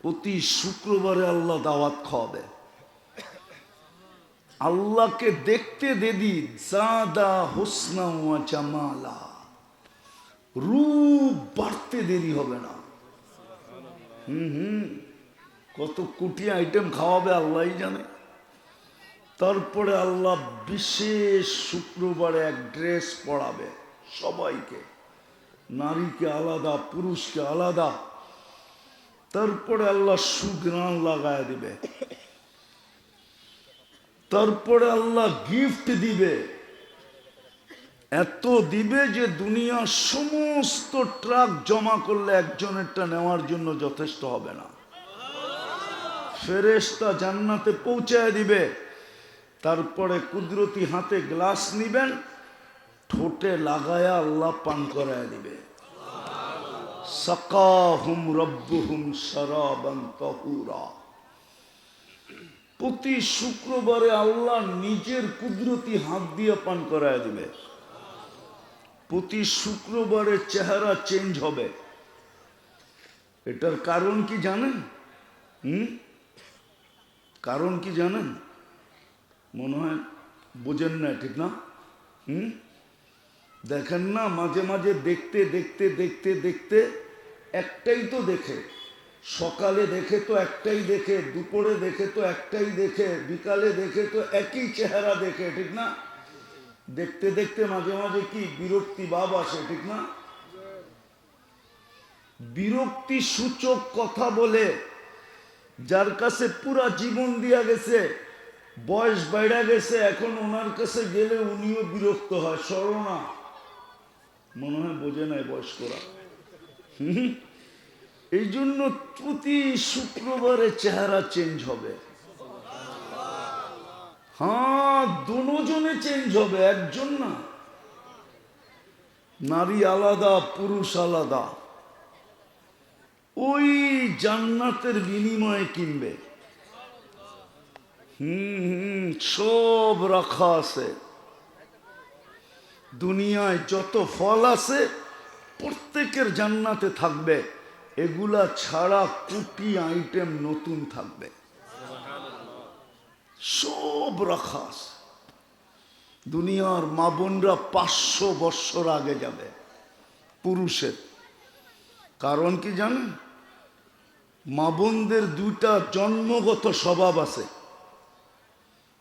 প্রতি শুক্রবারে আল্লাহ দাওয়াত খাওয়াবে। আল্লাহকে দেখতে দেদি জাদা হুসনা ওয়া জামালা, রূপ বাড়তে দেরি হবে না। কত কোটি আইটেম খাওয়াবে আল্লাহই জানে। তারপরে আল্লাহ বিশেষ শুক্রবারে এক ড্রেস পরাবে সবাইকে, নারীকে আলাদা, পুরুষকে আলাদা। তারপরে আল্লাহ সুঘ্রাণ লাগায় দিবে। তারপরে আল্লাহ গিফট দিবে, এত দিবে যে দুনিয়ার সমস্ত ট্রাক জমা করলে একজনেরটা নেওয়ার জন্য যথেষ্ট হবে না। ফেরেশতা জান্নাতে পৌঁছায় দিবে। তারপরে কুদরতি হাতে গ্লাস নিবেন, ঠোঁটে লাগায়া আল্লাহ পান করায় দিবে। সাকাহুম রব্বুহুম শারাবান তাহুরা। প্রতি শুক্রবারে আল্লাহ নিজের কুদরতি হাত দিয়ে পান করায় দিবে। প্রতি শুক্রবারে চেহারা চেঞ্জ হবে। এটার কারণ কি জানেন? কারণ কি জানেন? মনে হয় বোঝেন না, ঠিক না? দেখেন না, মাঝে মাঝে দেখতে দেখতে দেখতে দেখতে একটাই তো দেখে। সকালে দেখে তো একটাই দেখে, দুপুরে দেখে তো একটাই দেখে, বিকালে দেখে তো একই চেহারা দেখে, ঠিক না? দেখতে দেখতে মাঝে মাঝে কি বিরক্তি ভাব আসে, ঠিক না? বিরক্তি সূচক কথা বলে যার কাছে পুরা জীবন দিয়া গেছে, বয়স বাইরে গেছে, এখন ওনার কাছে গেলে উনিও বিরক্ত হয়। স্মরণা মনে হয় বোঝে নাই বয়স্করা। এই জন্য প্রতি শুক্রবারে চেহারা চেঞ্জ হবে। হ্যাঁ, দুজনে চেঞ্জ হবে, একজন না। নারী আলাদা, পুরুষ আলাদা। ওই জান্নাতের বিনিময়ে কিনবে। সব রাখা আছে। দুনিয়ায় যত ফল আছে প্রত্যেকের জান্নাতে থাকবে। এগুলা ছাড়া কোটি আইটেম নতুন থাকবে, সব রাখা আছে। দুনিয়ার মা বোনরা 500 বৎসর আগে যাবে পুরুষের। কারণ কি জানেন? মা বোনদের দুইটা জন্মগত স্বভাব আছে,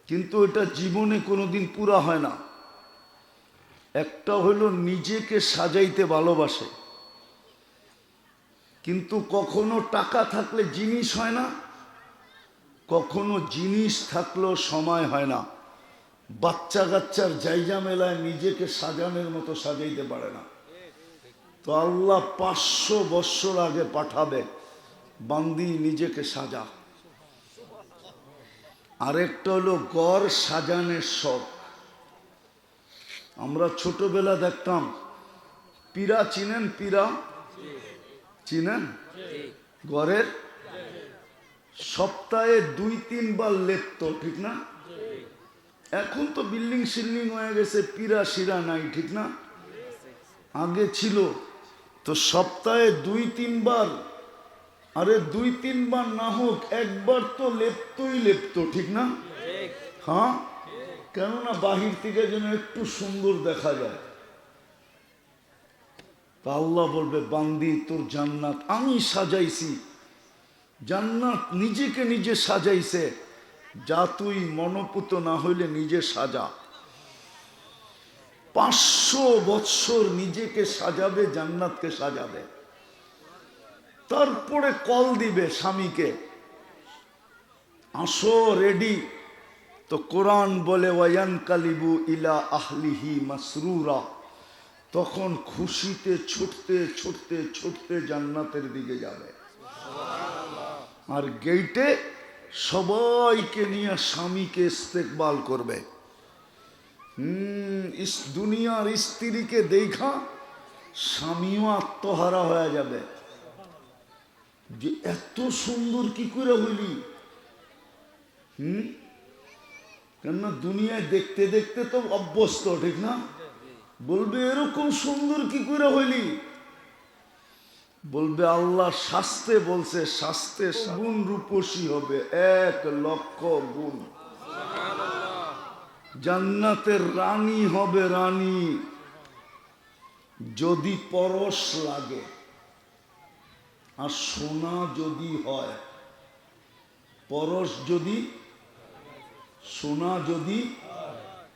কিন্তু এটা জীবনে কোনোদিন পুরা হয় না। একটা হলো নিজেকে সাজাইতে ভালোবাসে, কিন্তু কখনো টাকা থাকলে জিনিস হয় না, কখনো জিনিস থাকলেও সময় হয় না। বাচ্চা কাচ্চার জায়গা মেলায় নিজেকে সাজানোর মতো সাজাইতে পারে না। তো আল্লাহ 500 বৎসর আগে পাঠাবে, বান্দি নিজেকে সাজা। আরেকটা হলো ঘর সাজানোর শখ। আমরা ছোটবেলা দেখতাম, পীড়া চিনেন? পীড়া চিনেন? ঘরের সপ্তাহে 2-3 বার লেপতো, ঠিক না? এখন তো বিল্ডিং শিল্ডিং হয়ে গেছে, পীড়া শিরা নাই, ঠিক না? আগে ছিল তো সপ্তাহে 2-3 বার। আরে 2-3 বার না হোক, একবার তো লেপতই লেপতো, ঠিক না? হ্যাঁ, কেননা বাহির থেকে যেন একটু সুন্দর দেখা যায়। তা আল্লাহ বলবে, বান্দি তোর জান্নাত আমি সাজাইছি। জান্নাত নিজেকে নিজে সাজাইছে। যা তুই মনোপুত না হইলে নিজে সাজা। 500 বৎসর নিজেকে সাজাবে, জান্নাতকে সাজাবে। তারপরে কল দিবে স্বামীকে, আসো রেডি। তো কোরআন বলে ওয়ায়ানকালিবু ইলা আহলিহি মাসরুরা। তখন খুশিতে ছুটতে ছুটতে ছুটতে জান্নাতের দিকে যাবে। আর গেইটে সবাইকে নিয়ে স্বামীকে ইস্তেকবাল করবে। দুনিয়ার স্ত্রীকে দেখা স্বামীও আত্মহারা হয়ে যাবে যে এত সুন্দর কি করে হইলি। কেননা দুনিয়ায় দেখতে দেখতে তো অভ্যস্ত, ঠিক না? বলবে এরকম সুন্দর কি করে হইলি। বলবে আল্লাহ শাস্তে বলছে, শাস্তে গুণ রূপসী হবে, 1,00,000 গুণ। জান্নাতের রানী হবে, রানী। যদি পরশ লাগে আর সোনা যদি হয়, পরশ যদি সোনা যদি,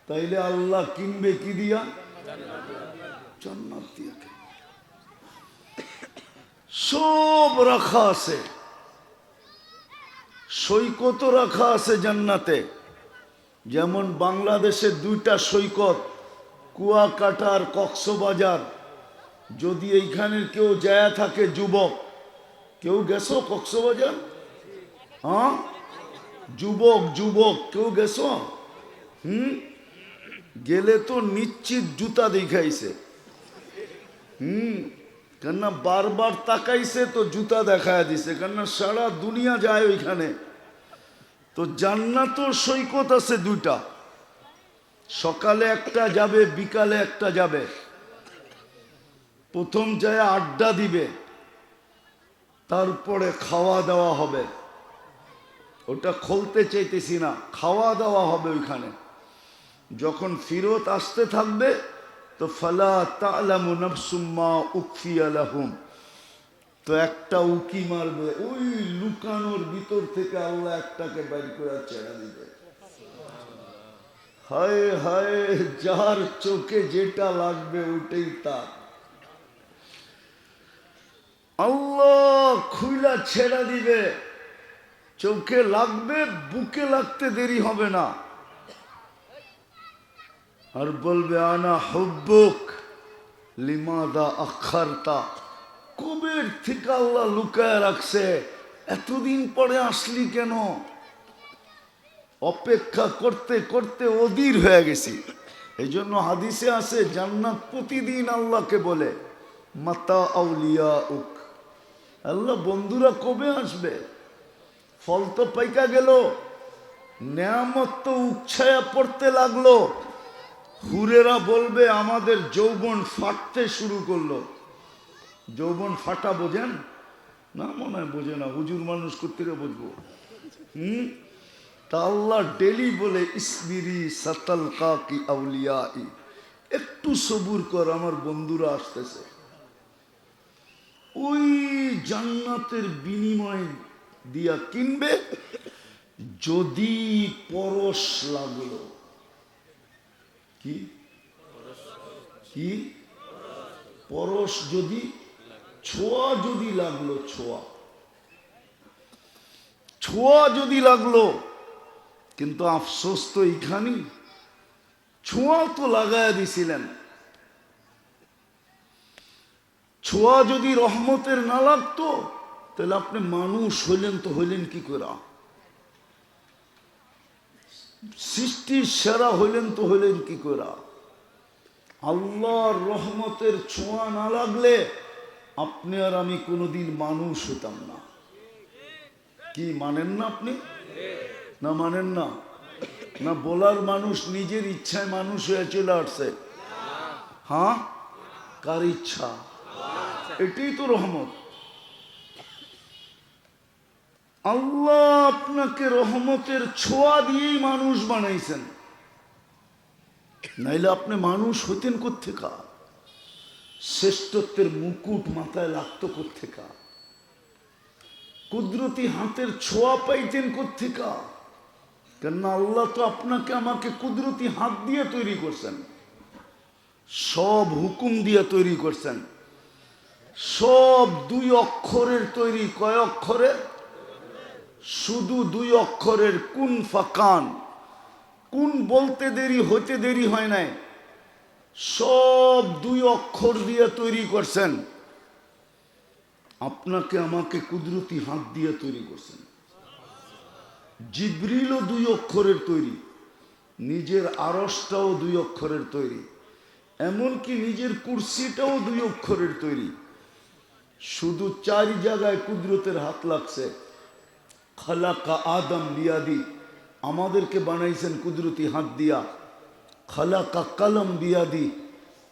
তাইলে আল্লাহ কিনবে কি দিয়া? জান্নাত দিয়া। সব রাখা আছে, সৈকত রাখা আছে জান্নাতে। যেমন বাংলাদেশে 2টা সৈকত, কুয়াকাটা আর কক্সবাজার। যদি এইখানের কেউ যায় থাকে, যুবক, কেউ গেছো কক্সবাজার? হ্যাঁ, যুবক যুবক কেউ গেছো? গেলে তো নিশ্চিত জুতা দেখাইছে। কেননা বারবার তাকাইছে তো জুতা দেখায় দিছে, কেননা সারা দুনিয়া যায় ওইখানে। তো জান্নাতের সৈকত আছে 2টা, সকালে একটা যাবে, বিকালে একটা যাবে। প্রথম যায় আড্ডা দিবে, তারপরে খাওয়া দাওয়া হবে। ওটা খুলতে চাইতেছি না, খাওয়া দাওয়া হবে ওইখানে। যখন ফিরত আসতে থাকবে তো ফালা তা'লামু নাফসুম মা উখফিয়া লাহুম, তো একটা উকি মারবে, ওই লুকানোর ভিতর থেকে আল্লাহ একটাকে বাইর করে ছেড়ে দিবে। হায় হায়, যার চোখে যেটা লাগবে ওইটাই তার। আল্লাহ খুইলা ছেড়ে দিবে, চোখে লাগবে, বুকে লাগতে দেরি হবে না। আর বলবে আনা হুব্বুক লিমাদা আখারতা, কবের থেকে আল্লাহ লুকায় রাখছে, এতদিন পরে আসলি কেন? অপেক্ষা করতে করতে অধীর হয়ে গেছি। এই জন্য হাদিসে আছে জান্নাত প্রতিদিন আল্লাহকে বলে মাতা আউলিয়া উক, আল্লাহ বন্ধুরা কবে আসবে? ফল তো পাইকা গেল, নেয়ামত তো উচ্ছায়া পড়তে লাগলো। হুরেরা বলবে আমাদের যৌবন ফাটতে শুরু করলো। যৌবন ফাটা বোঝেন না? মনে হয় বোঝে না, হুজুর মানুষ কোত্থেকে বুঝবো? তা আল্লাহ ডেলি বলে ইসবিরি সাতালকা কি আউলিয়াই, একটু সবুর কর, আমার বন্ধুরা আসতেছে। ওই জান্নাতের বিনিময় দিয়া কিনবে। যদি পরশ লাগলো, কি কি পরশ যদি, ছোঁয়া যদি লাগলো, ছোঁয়া ছোঁয়া যদি লাগলো। কিন্তু আফসোস তো এইখানেই, ছোঁয়া তো লাগায় দিছিলেন। ছোঁয়া যদি রহমতের না লাগতো তাহলে আপনি মানুষ হইলেন তো হইলেন কি করে? সৃষ্টির সেরা হইলেন তো হইলেন কি করে? আল্লাহর রহমতের ছোঁয়া না লাগলে আপনি আর আমি কোনোদিন মানুষ হতাম না। কি মানেন না আপনি? না মানেন না? না বলার মানুষ নিজের ইচ্ছায় মানুষ হয়ে চলে আসছে? হ্যাঁ, কার ইচ্ছা? এটাই তো রহমত। আল্লাহ আপনাকে রহমতের ছোঁয়া দিয়েই মানুষ বানাইছেন, নাইলে আপনি মানুষ হইতেন কোত্থেকা? শ্রেষ্ঠত্বের মুকুট মাথায় লাগতো কোত্থেকা? কুদরতি হাতের ছোঁয়া পাইতেন কোত্থেকা? কেননা আল্লাহ তো আপনাকে আমাকে কুদরতি হাত দিয়ে তৈরি করছেন, সব হুকুম দিয়ে তৈরি করছেন, সব 2 অক্ষরের তৈরি। কয় অক্ষরের? শুধু 2 অক্ষরের, কুন ফাকান। কুন বলতে দেরি, হইতে দেরি হয় নাই, সব 2 অক্ষর দিয়ে তৈরি করছেন। আপনাকে আমাকে কুদরতি হাত দিয়ে তৈরি করছেন। জিবরিলও 2 অক্ষরের তৈরি, নিজের আরশটাও 2 অক্ষরের তৈরি, এমনকি নিজের কুরসিটাও 2 অক্ষরের তৈরি। শুধু 4 জায়গায় কুদরতের হাত লাগছে। খালাকা আদম বিয়াদি, আমাদেরকে বানাইছেন কুদরতি হাত দিয়া। খালাকা কলম বিয়াদি,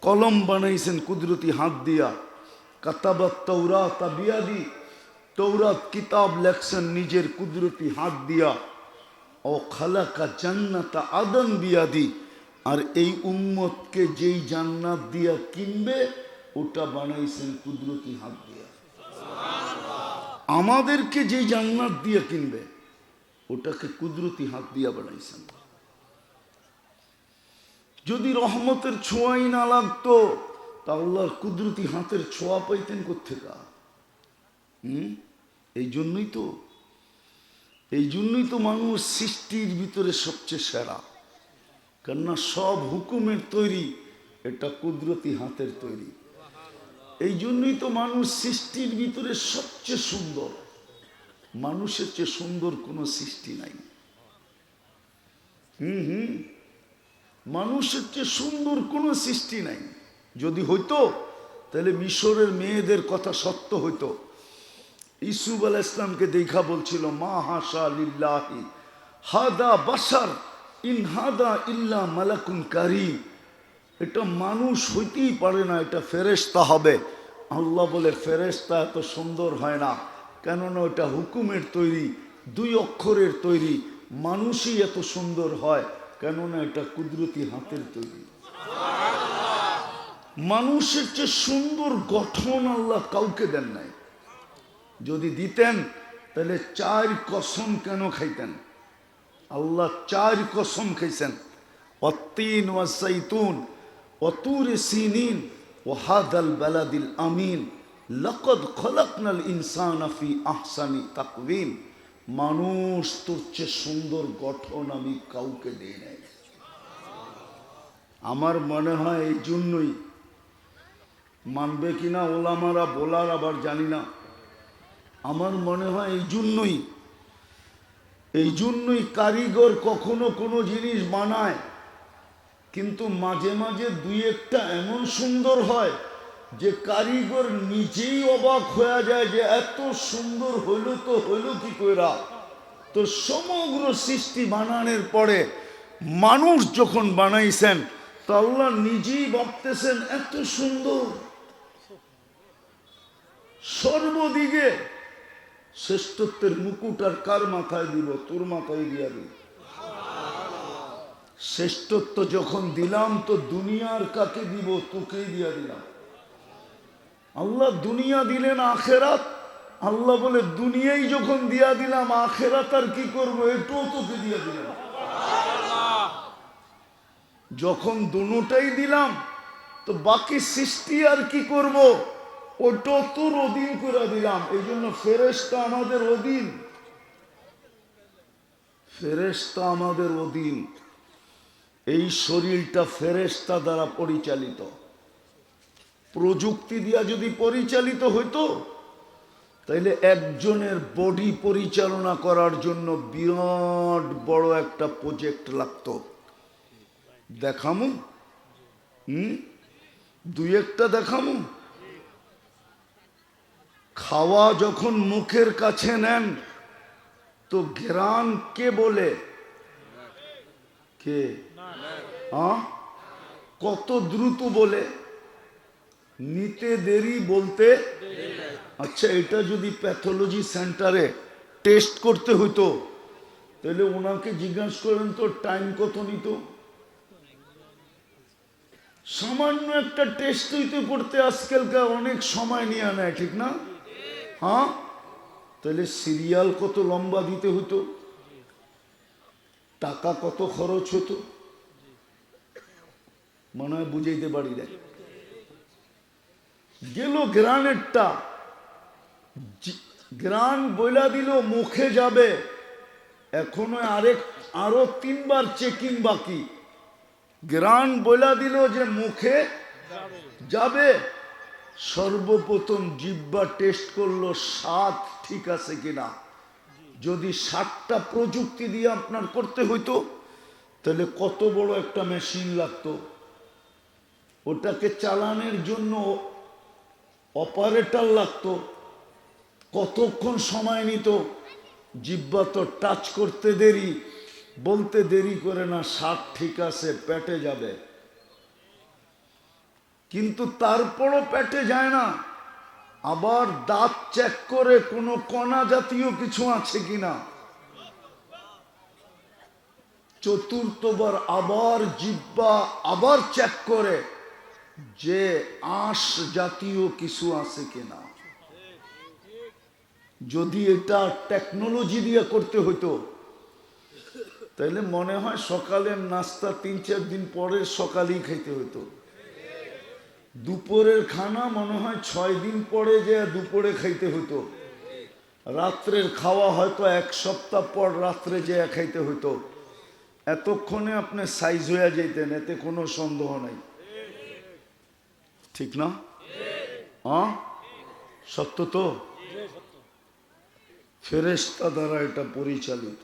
কলম বানাইছেন কুদরতি হাত দিয়া। কাতাবাত তাওরাত বিয়াদি, তৌরাত কিতাব লেখছেন নিজের কুদরতি হাত দিয়া। ও খালাকা জান্নাতা আদন বিয়াদি, আর এই উম্মতকে যেই জান্নাত দিয়া কিনবে ওটা বানাইছেন কুদরতি হাত দিয়া। আমাদেরকে যেই জান্নাত দিয়া কিনবে ওটাকে কুদরতি হাত দিয়া বানাইছেন। যদি রহমতের ছোঁয়াই না লাগতো তা আল্লাহর কুদরতি হাতের ছোঁয়া পাইতেন কোত্থেকা? এই জন্যই তো মানুষ সৃষ্টির ভিতরে সবচেয়ে সেরা। কেননা সব হুকুমের তৈরি, এটা কুদরতি হাতের তৈরি। এই জন্যই তো মানুষ সৃষ্টির ভিতরে সবচেয়ে সুন্দর। মানুষের চেয়ে সুন্দর কোনো সৃষ্টি নাই। মানুষের চেয়ে সুন্দর কোনো সৃষ্টি নাই। যদি হইতো তাহলে মিশরের মেয়েদের কথা সত্য হইতো। ইসুফ আলাইহিস ইসলামকে দেখা বলছিল, মা হাসা লিল্লাহি হাদা বাশার ইন হাদা ইল্লা মালাকুন কারীম। এটা মানুষ হইতেই পারে না, এটা ফেরেশতা হবে। আল্লাহ বলে ফেরেশতা এত সুন্দর হয় না, কেননা ওটা হুকুমের তৈরি, 2 অক্ষরের তৈরি। মানুষই এত সুন্দর হয় কেননা এটা কুদরতি হাতের তৈরি। মানুষের চেয়ে সুন্দর গঠন আল্লাহ কাউকে দেন নাই। যদি দিতেন তাহলে 4 কসম কেন খাইতেন? আল্লাহ 4 কসম খাইছেন, ওয়াত্তিন ওয়াজ্জাইতুন ওয়াতুরি সিনিন ওয়াহাদাল বালাদিল আমিন লাকাদ খলাকনাল ইনসানা ফি আহসানি তাকওয়িম। মানুষ তোর চেয়ে সুন্দর গঠন আমি কাউকে দেই নাই। আমার মনে হয় এই জন্যই, মানবে কিনা ওলামারা বলার আবার জানি না, আমার মনে হয় এই জন্যই কারিগর কখনো কোনো জিনিস বানায়, কিন্তু মাঝে মাঝে 2-1টা এমন সুন্দর হয় যে কারিগর নিজেই অবাক হয়ে যায় যে এত সুন্দর হইল তো হইল কি কইরা। তো সমগ্র সৃষ্টি বানানোর পরে মানুষ যখন বানাইছেন তো আল্লাহ নিজেই ভাবতেছেন এত সুন্দর। সর্বদিকে শ্রেষ্ঠত্বের মুকুট আর কার মাথায় দিব? তোর মাথায় দিয়া দিব। শ্রেষ্ঠত্ব যখন দিলাম তো দুনিয়ার কাকে দিব? তোকেই দিয়া দিলাম। আল্লাহ দুনিয়া দিলেন, আখেরাত। আল্লাহ বলে দুনিয়াই যখন দিয়া দিলাম, আখেরাত আর কি করবো? এটাও তোকে দিয়া দিলাম। যখন দুটোটাই দিলাম তো বাকি সৃষ্টি আর কি করব? ওটা তোর অধীন করে দিলাম। এই জন্য ফেরেশতা আমাদের অধীন, ফেরেশতা আমাদের অধীন। এই শরীরটা ফেরেশতা দ্বারা পরিচালিত। প্রযুক্তি দিয়া যদি পরিচালিত হইতো তাইলে একজনের বডি পরিচালনা করার জন্য বিরাট বড় একটা প্রজেক্ট লাগতো। দেখামু 2-1টা দেখামু। খাওয়া যখন মুখের কাছে নেন তো ঘ্রাণ কে বলে? কে? কত দ্রুত বলে? নিতে দেরি, বলতে। আচ্ছা, এটা যদি প্যাথোলজি সেন্টারে টেস্ট করতে হইতো তাহলে ওনাকে জিজ্ঞাসা করেন তো টাইম কত নিত? সামান্য একটা টেস্ট হইতে করতে আজকালকার অনেক সময় নিয়ে নেয়, ঠিক না? তাহলে সিরিয়াল কত লম্বা দিতে হতো, টাকা কত খরচ হতো, মনে হয় বুঝাইতে পারি না। গেল গ্রানেরটা, গ্রান বইলা দিল মুখে যাবে, এখনো আরো 3 বার চেকিং বাকি। গ্রান বইলা দিল যে মুখে যাবে, সর্বপ্রথম জিহ্বা টেস্ট করলো স্বাদ ঠিক আছে কিনা। যদি 7টা প্রযুক্তি দিয়ে আপনার করতে হইতো তাহলে কত বড় একটা মেশিন লাগতো। ওটাকে চালানোর জন্য অপারেটর লাগতো, কতক্ষণ সময় নিত। জিহ্বা তো টাচ করতে দেরি, বলতে দেরি করে না, স্বাদ ঠিক আছে, পেটে যাবে। কিন্তু তারপরও পেটে যায় না, আবার দাঁত চেক করে কোনো কণা জাতীয় কিছু আছে কিনা, চতুর্থবার আবার জিহ্বা আবার চেক করে যে আঁশ জাতীয় কিছু আছে কিনা। যদি এটা টেকনোলজি দিয়ে করতে হতো তাহলে মনে হয় সকালের নাস্তা 3-4 দিন পরের সকালেই খাইতে হতো, দুপুরের খানা মনে হয় 6 দিন পরে যে দুপুরে খাইতে হতো, রাত্রের খাওয়া হয়তো 1 সপ্তাহ পর রাত্রে যে খাইতে হতো। এতক্ষণে আপনি সাইজ হয়ে যেতেন, এতে কোনো সন্দেহ নাই, ঠিক না? সত্য তো? ফেরেশতা দ্বারা এটা পরিচালিত,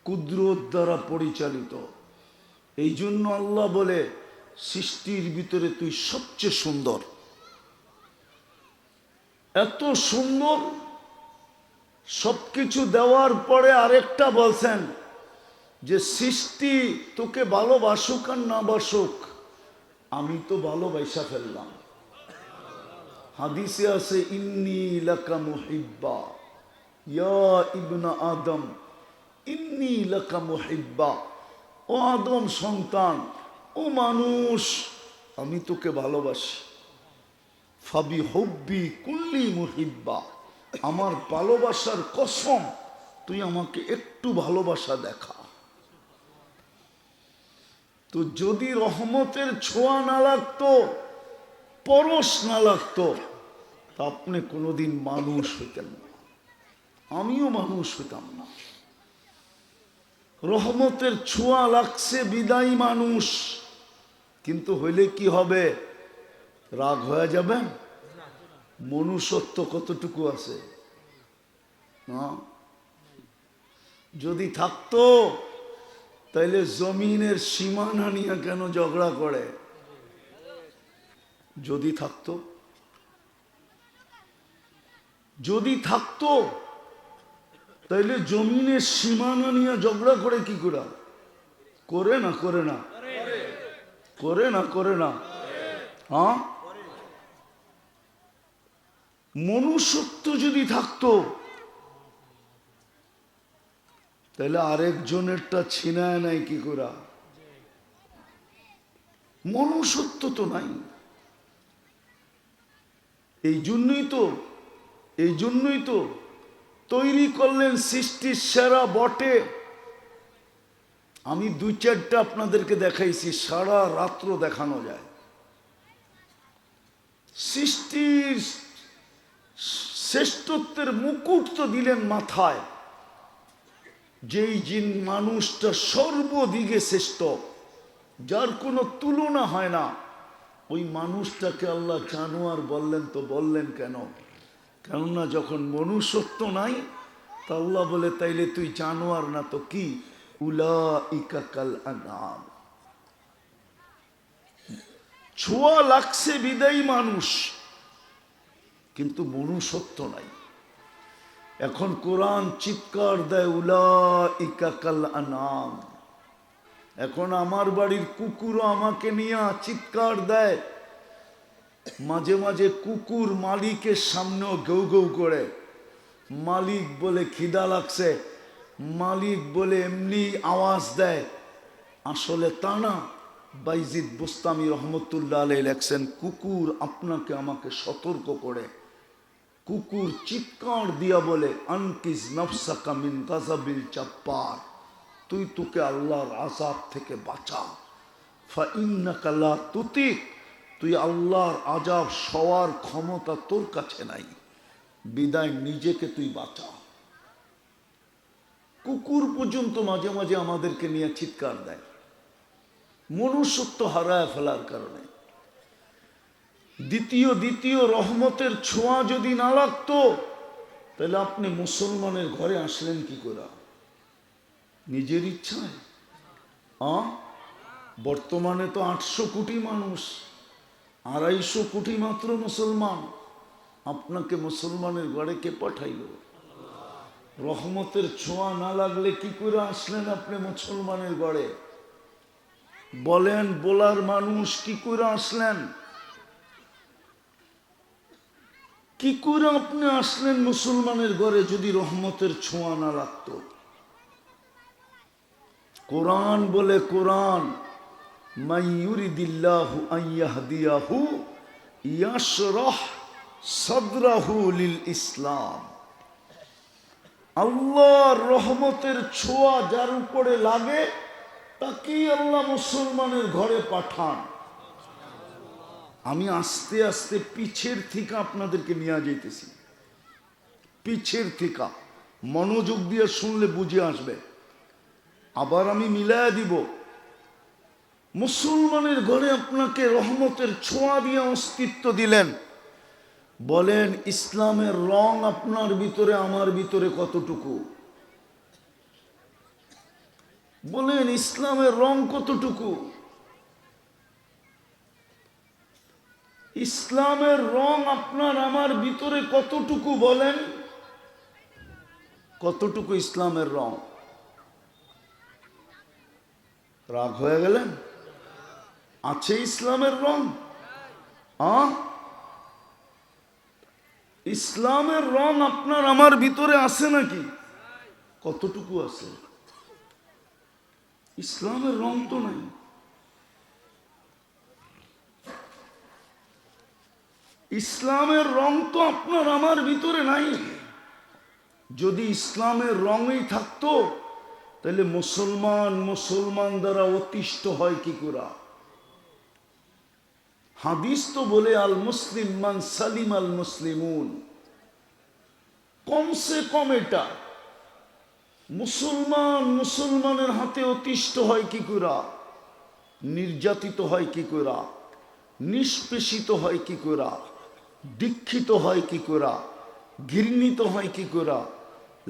কুদরত দ্বারা পরিচালিত। এই জন্য আল্লাহ বলে সৃষ্টির ভিতরে তুই সবচেয়ে সুন্দর। এত সুন্দর সবকিছু দেওয়ার পরে আরেকটা বলছেন যে সৃষ্টি তোকে ভালোবাসুক আর না বাসুক, আমি তো ভালোবাসা ফেললাম। হাদিসে আছে ইন্নী লাকা মুহিব্বা, ইয়া ইবনা আদম ইন্নী লাকা মুহিব্বা, ও আদম সন্তান, ও মানুষ, আমি তোকে ভালোবাসি। ফাবি হুব্বি কুল্লি মুহিব্বা, আমার ভালোবাসার কসম তুই আমাকে একটু ভালোবাসা দেখা। তো যদি রহমতের ছোঁয়া না লাগতো, পরশ না লাগতো, তা আপনি কোনোদিন মানুষ হইতেন না, আমিও মানুষ হইতাম না। রহমতের ছোঁয়া লাগছে বিদায়ী মানুষ, কিন্তু হইলে কি হবে? রাগ হয়ে যাবেন? মনুষ্যত্ব কতটুকু আছে না? যদি থাকতো তাইলে জমিনের সীমানা নিয়ে কেন ঝগড়া করে? যদি থাকতো, যদি থাকতো তাইলে জমিনের সীমানা নিয়ে ঝগড়া করে কি করে? করে না? করে না? করে না? করে না? হ্যাঁ, মনুষ্যত্ব যদি থাকতো তাহলে আরেকজনেরটা ছিনায় নাই কি করে? মনুষ্যত্ব তো নাই। এই জন্যই তো তৈরি করলেন সৃষ্টির সেরা বটে। আমি 2-4টা আপনাদেরকে দেখাইছি, সারা রাত্র দেখানো যায়। সৃষ্টির শ্রেষ্ঠত্বের মুকুট তো দিলেন মাথায়, যেই জিন মানুষটা সর্বদিকে শ্রেষ্ঠ, যার কোনো তুলনা হয় না, ওই মানুষটাকে আল্লাহ জানোয়ার বললেন। তো বললেন কেন? কেননা যখন মনুষ্যত্ব নাই, তা আল্লাহ বলে তাইলে তুই জানোয়ার না তো কি? উলাইকা কাল আনআম। ছোঁয়া লাগছে বিদায়ী মানুষ, কিন্তু মনুষ্যত্ব নাই। এখন কোরআন চিৎকার দেয় উলাইকা কাল আনআম। এখন আমার বাড়ির কুকুরও আমাকে নিয়ে চিৎকার দেয়। মাঝে মাঝে কুকুর মালিকের সামনেও গেউ গেউ করে। মালিক বলে খিদা লাগছে, মালিক বলে এমনি আওয়াজ দেয়। আসলে তা না। বাইজিদ বুস্তামি রহমতুল্লাহ আলাইহি লেখছেন, কুকুর আপনাকে আমাকে সতর্ক করে। কুকুর চিৎকার দিয়া বলে আনকিস নফসাকা মিন গাযাবিল জাব্বার, তুই তোকে আল্লাহর আযাব থেকে বাঁচা। ফাইন্নাকা লা তুতিক, তুই আল্লাহর আযাব সওয়ার ক্ষমতা তোর কাছে নাই, বিদায় নিজেকে তুই বাঁচা। কুকুর পর্যন্ত মাঝে মাঝে আমাদেরকে নিয়ে চিৎকার দেয়, মনুষ্যত্ব হারায় ফেলার কারণে। দ্বিতীয় রহমতের ছোঁয়া যদি না লাগতো, তাহলে আপনি মুসলমানের ঘরে আসলেন কি করে? নিজের ইচ্ছায়? বর্তমানে তো 800 কোটি মানুষ, 250 কোটি মাত্র মুসলমান। আপনাকে মুসলমানের ঘরে কে পাঠাইল? রহমতের ছোঁয়া না লাগলে কি করে আসলেন আপনি মুসলমানের ঘরে? বলেন, বলার মানুষ কি করে আসলেন? কি করে আপনি আসলেন মুসলমানের ঘরে যদি রহমতের ছোঁয়া না লাগতো? কোরআন বলে, কোরআন মান ইউরিদিল্লাহু আন ইয়াহদিয়াহু ইয়াশরাহ সাদরাহু লিল ইসলাম। আল্লাহর রহমতের ছোঁয়া যার উপরে লাগে তাকেই আল্লাহ মুসলমানের ঘরে পাঠান। আমি আস্তে আস্তে পিছের থেকে আপনাদেরকে নিয়ে যেতেছি, পিছের থেকে মনোযোগ দিয়ে শুনলে বুঝে আসবে। আবার আমি মিলায়া দিব। মুসলমানের ঘরে আপনাকে রহমতের ছোঁয়া দিয়ে অস্তিত্ব দিলেন। বলেন ইসলামের রং আপনার ভিতরে আমার ভিতরে কতটুকু? বলেন ইসলামের রং কতটুকু? ইসলামের রং আপনার আমার ভিতরে কতটুকু? বলেন কতটুকু ইসলামের রং? রাগ হয়ে গেলেন? আছে ইসলামের রং? ইসলামের রং আপনার আমার ভিতরে আছে নাকি? কতটুকু আছে? ইসলামের রং তো নাই। ইসলামের রং তো আপনার আমার ভিতরে নাই। যদি ইসলামের রঙই থাকতো তাহলে মুসলমান দ্বারা অতিষ্ঠ হয় কি করে? হাদিস তো বলে আল মুসলিম মান সালিম আল মুসলিমুন। কমসে কম এটা মুসলমানের হাতে অতিষ্ঠ হয় কি করে? নির্যাতিত হয় কি করে? নিষ্পেষিত হয় কি করে? দীক্ষিত হয় কি করে? ঘৃণিত হয় কি করে?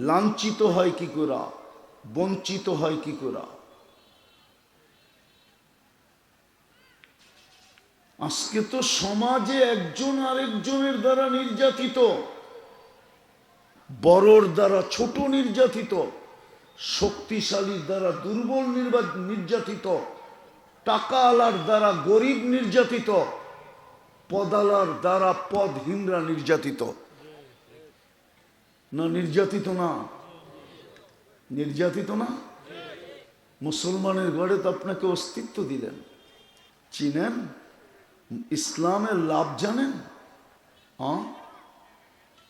লাঞ্ছিত হয় কি করে? বঞ্চিত হয় কি করে? আজকে তো সমাজে একজন আরেকজনের দ্বারা নির্যাতিত, বড়র দ্বারা ছোট নির্যাতিত, শক্তিশালীর দ্বারা দুর্বল নির্যাতিত, টাকাওয়ালার দ্বারা গরিব নির্যাতিত, পদালার দ্বারা পদহীনরা নির্যাতিত। না নির্যাতিত না? নির্যাতিত না? মুসলমানের ঘরে তো আপনাকে অস্তিত্ব দিলেন। চিনেন? ইসলামের লাভ জানেন?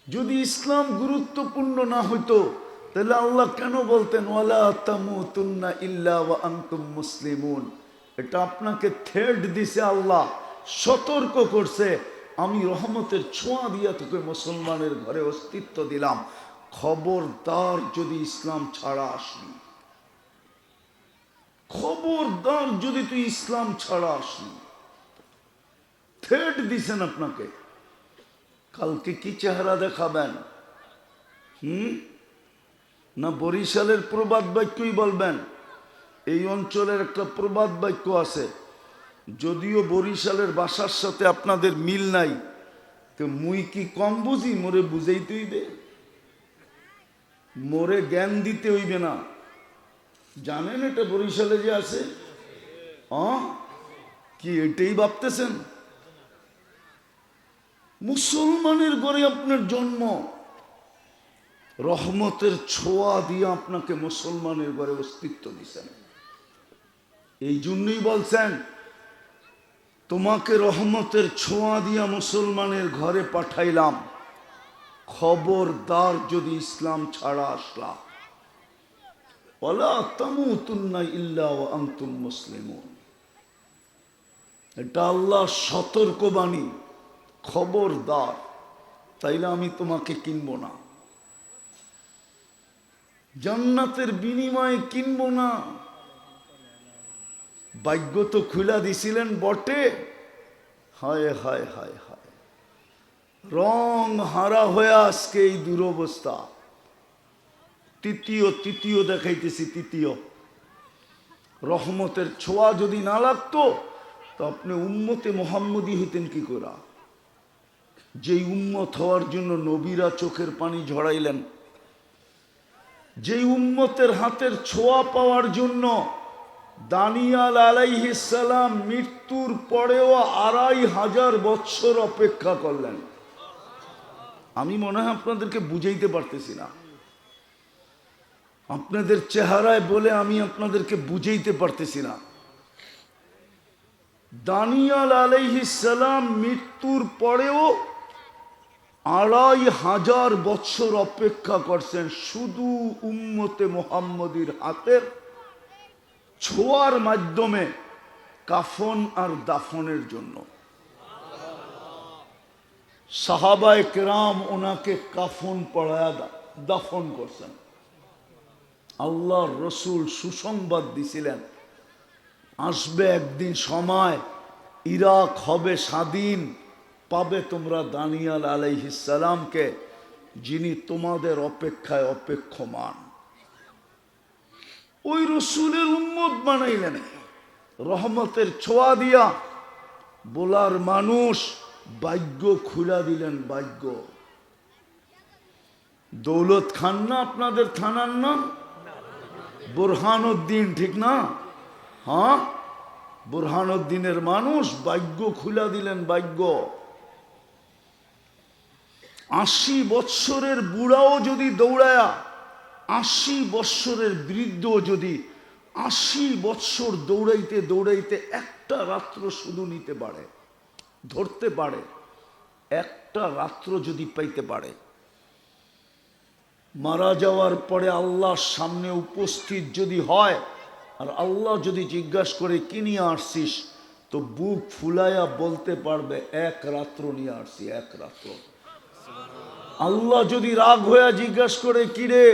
যদি ইসলাম গুরুত্বপূর্ণ না হইতো তাহলে আল্লাহ কেন বলতেন ওয়ালা তামুতুন্না ইল্লা ওয়া আনতুম মুসলিমুন? এটা আপনাকে থ্রেট দিছে, আল্লাহ সতর্ক করছে, আমি রহমতের ছোঁয়া দিয়া তোকে মুসলমানের ঘরে অস্তিত্ব দিলাম, খবরদার যদি ইসলাম ছাড়া আসি, খবরদার যদি তুই ইসলাম ছাড়া আসি। থ্রেট দিছেন আপনাকে। কালকে কি চেহারা দেখাবেন? না বরিশালের প্রবাদ বাক্যই বলবেন? এই অঞ্চলের একটা প্রবাদ বাক্য আছে, যদিও বরিশালের ভাষার সাথে আপনাদের মিল নাই, তো মুই কি কম বুঝি? মোরে বুঝাইতে হইবে, মোরে জ্ঞান দিতে হইবে না। জানেন এটা বরিশালে যে আছে? কি এটাই ভাবতেছেন? মুসলমানের ঘরে আপনার জন্ম, রহমতের ছোঁয়া দিয়ে আপনাকে মুসলমানের ঘরে অস্তিত্ব দিচ্ছেন। এই জন্যই বলছেন তোমাকে রহমতের ছোঁয়া দিয়া মুসলমানের ঘরে পাঠাইলাম, খবরদার যদি ইসলাম ছাড়া আসলা। ওয়ালা তামুতুন্না ইল্লা ওয়া আনতুম মুসলিমুন। এটা আল্লাহর সতর্কবাণী, খবরদার, তাইলে আমি তোমাকে কিনব না, জান্নাতের বিনিময়ে কিনব না। ভাগ্য তো খুলা দিছিলেন বটে, হায় হায় হায় হায়, রং হারা হয়ে আজকে এই দুরবস্থা। তৃতীয় দেখাইতেছি, তৃতীয়, রহমতের ছোঁয়া যদি না লাগতো তো আপনি উম্মতে মোহাম্মদী হইতেন কি করে? যেই উম্মত হওয়ার জন্য নবীরা চোখের পানি ঝরাইলেন, যেই উম্মতের হাতের ছোঁয়া পাওয়ার জন্য দানিয়াল আলাইহিস সালাম মৃত্যুর পরেও 2500 বৎসর অপেক্ষা করলেন। আমি মনে হয় আপনাদেরকে বুঝাইতে পারতেছি না, আপনাদের চেহারায় বলে আমি আপনাদেরকে বুঝাইতে পারতেছি না। দানিয়াল আলাইহিস সালাম মৃত্যুর পরেও ২৫০০ বছর অপেক্ষা করছেন শুধু উম্মতে মুহাম্মদীর হাতের ছোঁয়ার মাধ্যমে কাফন আর দাফনের জন্য। সাহাবায়ে কেরাম ওনাকে কাফন পরায়া দাফন করছেন। আল্লাহর রসুল সুসংবাদ দিছিলেন, আসবে একদিন সময়, ইরাক হবে স্বাধীন, পাবে তোমরা দানিয়াল আলাইহিস সালামকে, যিনি তোমাদের অপেক্ষায় অপেক্ষমান। ওই রসুলের উম্মত বানাইলেন, রহমতের ছোঁয়া দিয়া বলার মানুষ, ভাগ্য খুলা দিলেন। ভাগ্য দৌলত খান না আপনাদের থানার নাম? বুরহানুদ্দিন, ঠিক না? হ্যাঁ, বুরহানুদ্দিনের মানুষ, ভাগ্য খুলা দিলেন। ভাগ্য ৮০ বৎসরের বুড়াও যদি দৌড়ায়া, ৮০ বৎসরের বৃদ্ধ যদি ৮০ বৎসর দৌড়াইতে দৌড়াইতে একটা রাত্র শুধু নিতে পারে, ধরতে পারে, একটা রাত্র যদি পাইতে পারে, মারা যাওয়ার পরে আল্লাহর সামনে উপস্থিত যদি হয়, আর আল্লাহ যদি জিজ্ঞাসা করে কি নিয়ে আসছিস, তো বুক ফুলাইয়া বলতে পারবে এক রাত্র নিয়ে আসছি, এক রাত্র। আল্লাহ যদি রাগ হইয়া জিজ্ঞাসা করে কিরে,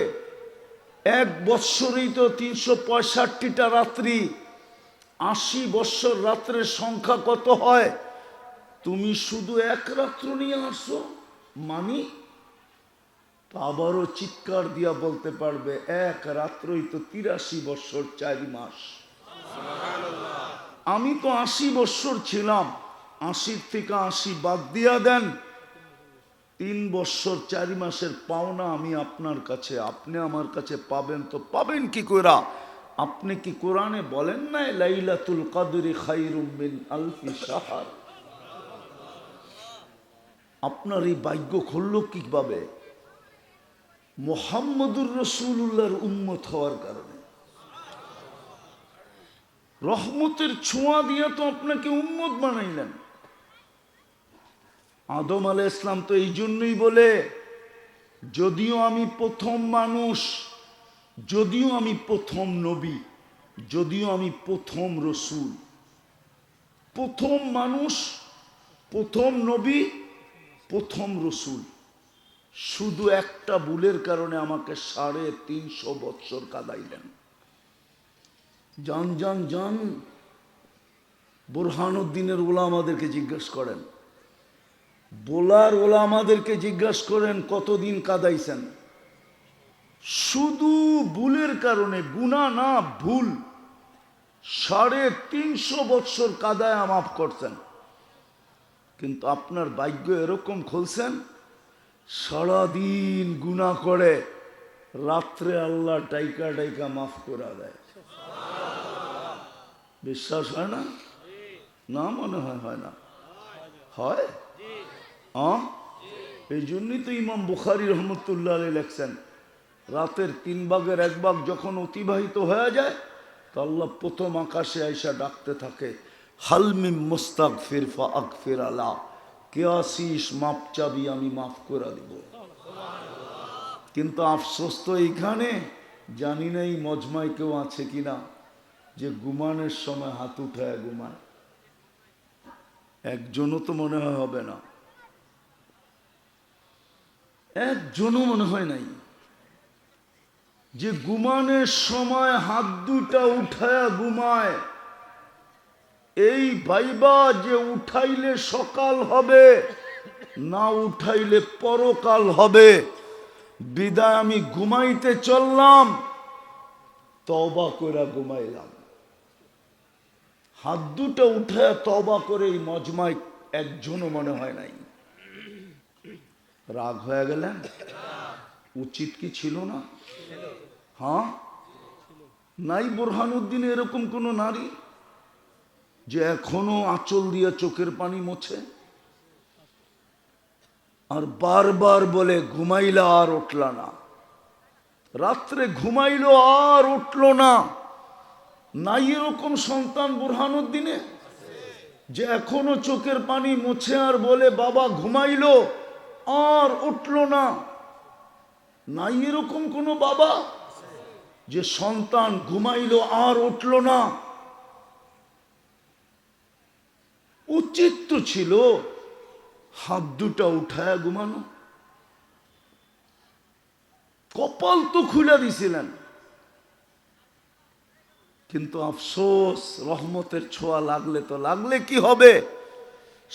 এক বৎসরেই তো ৩৬৫টা রাত্রি, ৮০ বৎসর রাত্রের সংখ্যা কত হয়, তুমি শুধু এক রাত্র নিয়ে আসো, মানি? আবারও চিৎকার দিয়া বলতে পারবে এক রাত্রই তো ৮৩ বৎসর ৪ মাস। আমি তো ৮০ বৎসর ছিলাম, ৮০ থেকে ৮০ বাদ দিয়া দেন, ৩ বৎসর ৪ মাসের পাওনা আমি আপনার কাছে, আপনি আমার কাছে পাবেন। তো পাবেন কি কইরা? আপনি কি কোরআনে বলেন নাই লাইলাতুল কদরি খায়রুম মিন আলফি শাহর? আপনার এই ভাগ্য খুলল কিভাবে? মুহাম্মদুর রাসূলুল্লাহর উম্মত হওয়ার কারণে। রহমতের ছোঁয়া দিয়ে তো আপনাকে উম্মত বানাইলেন। আদম আলাইহিস সালাম তো এই জন্যই বলে, যদিও আমি প্রথম মানুষ, যদিও আমি প্রথম নবী, যদিও আমি প্রথম রসুল, প্রথম মানুষ, প্রথম নবী, প্রথম রসুল, শুধু একটা ভুলের কারণে আমাকে ৩৫০ বৎসর কাঁদাইলেন। জান জান জান, বুরহানুদ্দিনের ওলামাদেরকে জিজ্ঞাসা করেন, বোলার ওলামাদেরকে জিজ্ঞাসা করেন কতদিন কাঁদাইছেন। শুধু ভুলের কারণে, গুনাহ না, ভুল, ৩৫০ বৎসর কাদায়া মাফ করছেন। কিন্তু আপনার ভাগ্য এরকম খুলছেন, সারাদিন গুনাহ করে, রাত্রে আল্লাহ ডাইকা ডাইকা মাফ করে দেয়। বিশ্বাস হয় না? না, মনে হয় না। হয়? এই জন্যই তো ইমাম বুখারী রহমতুল্লাহ আলাইহি লেখছেন, রাতের ৩ ভাগের ১ ভাগ যখন অতিবাহিত হয়ে যায়, তো আল্লাহ প্রথম আকাশে আইসা ডাকতে থাকে, হাল মিন মুস্তাগফির ফাগফির আলা, কে আসিস মাপ চাবি, আমি মাফ করে দিব। কিন্তু আফসোস তো এইখানে, জানি না এই মজমায় কেউ আছে কিনা যে ঘুমানোর সময় হাত উঠায় ঘুমায়। একজনও তো মনে হয় হবে না, একজনও মনে হয় নাই যে ঘুমানোর সময় হাত দুটা উঠায়া ঘুমায়। এই ভাইবা যে উঠাইলে সকাল হবে, না উঠাইলে পরকাল হবে, বিদায় আমি ঘুমাইতে চললাম, তওবা করে ঘুমাইলাম। হাত দুটা উঠায়া তওবা করে এই মজমায় একজনও মনে হয় নাই। রাগ হয়ে গেলেন? উচিত কি ছিল না? হ্যাঁ, নাই বুরহানুদ্দিন এরকম কোন নারী যে এখনো আঁচল দিয়া চোখের পানি মোছে? আর বারবার বলে ঘুমাইলা আর উঠলা না, রাত্রে ঘুমাইলো আর উঠলো না। নাই এরকম সন্তান বুরহানুদ্দিনে যে এখনো চোখের পানি মুছে আর বলে বাবা ঘুমাইলো আর উঠলো না? নাই এরকম কোনো বাবা যে সন্তান ঘুমাইলো আর উঠলো না? উচিত তো ছিল হাত দুটা উঠায় ঘুমানো। কপাল তো খুলে দিছিলেন, কিন্তু আফসোস রহমতের ছোঁয়া লাগলে তো লাগলে কি হবে,